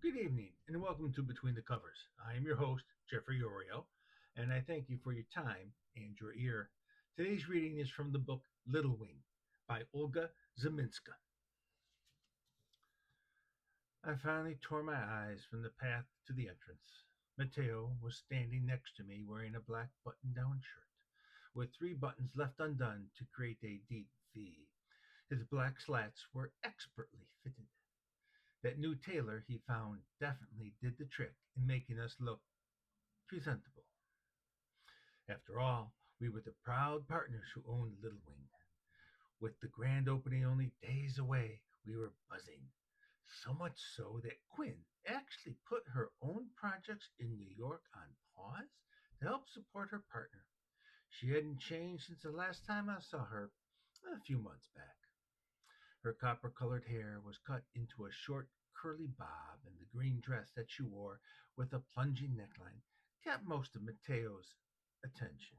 Good evening, and welcome to Between the Covers. I am your host, Jeffrey Oreo, and I thank you for your time and your ear. Today's reading is from the book Little Wing by Olga Ziminska. I finally tore my eyes from the path to the entrance. Matteo was standing next to me wearing a black button down shirt, with three buttons left undone to create a deep V. His black slats were expertly fitted. That new tailor he found definitely did the trick in making us look presentable. After all, we were the proud partners who owned Little Wing. With the grand opening only days away, we were buzzing. So much so that Quinn actually put her own projects in New York on pause to help support her partner. She hadn't changed since the last time I saw her a few months back. Her copper colored hair was cut into a short, curly bob, and the green dress that she wore, with a plunging neckline, kept most of Matteo's attention.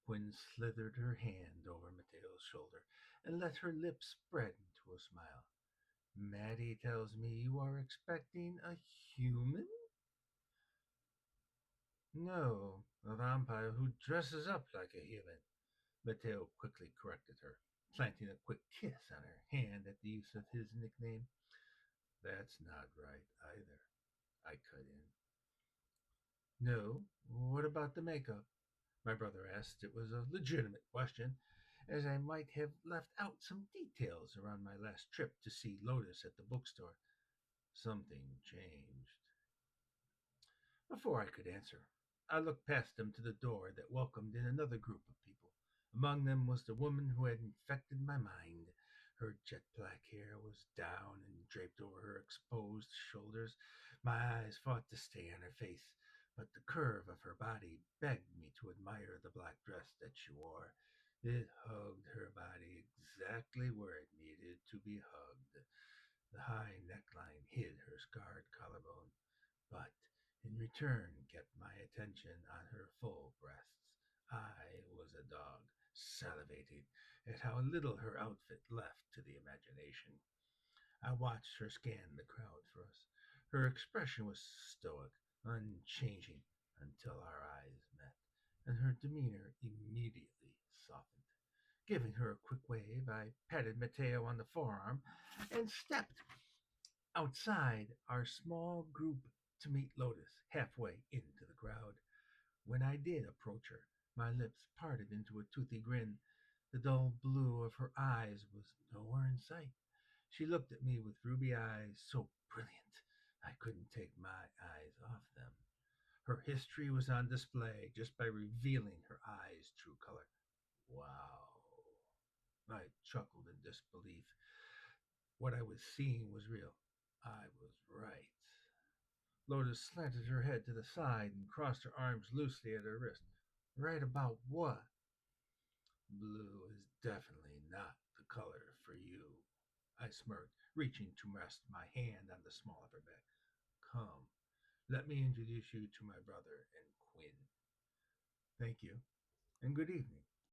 Quinn slithered her hand over Matteo's shoulder and let her lips spread into a smile. Maddie tells me you are expecting a human? No, a vampire who dresses up like a human. Matteo quickly corrected her, planting a quick kiss on her hand at the use of his nickname. That's not right either, I cut in. No, what about the makeup? My brother asked. It was a legitimate question, as I might have left out some details around my last trip to see Lotus at the bookstore. Something changed. Before I could answer, I looked past them to the door that welcomed in another group of people. Among them was the woman who had infected my mind. Her jet black hair was down and draped over her exposed shoulders. My eyes fought to stay on her face, but the curve of her body begged me to admire the black dress that she wore. It hugged her body exactly where it needed to be hugged. The high neckline hid her scarred collarbone, but in return kept my attention on her full breasts. I was a dog, salivating at how little her outfit left to the imagination. I watched her scan the crowd for us. Her expression was stoic, unchanging, until our eyes met, and her demeanor immediately softened. Giving her a quick wave, I patted Matteo on the forearm and stepped outside our small group to meet Lotus halfway into the crowd. When I did approach her, my lips parted into a toothy grin. The dull blue of her eyes was nowhere in sight. She looked at me with ruby eyes so brilliant I couldn't take my eyes off them. Her history was on display just by revealing her eyes' true color. Wow. I chuckled in disbelief. What I was seeing was real. I was right. Lotus slanted her head to the side and crossed her arms loosely at her wrist. Right about what? Blue is definitely not the color for you. I smirked, reaching to rest my hand on the small of her back. Come, let me introduce you to my brother and Quinn. Thank you, and good evening.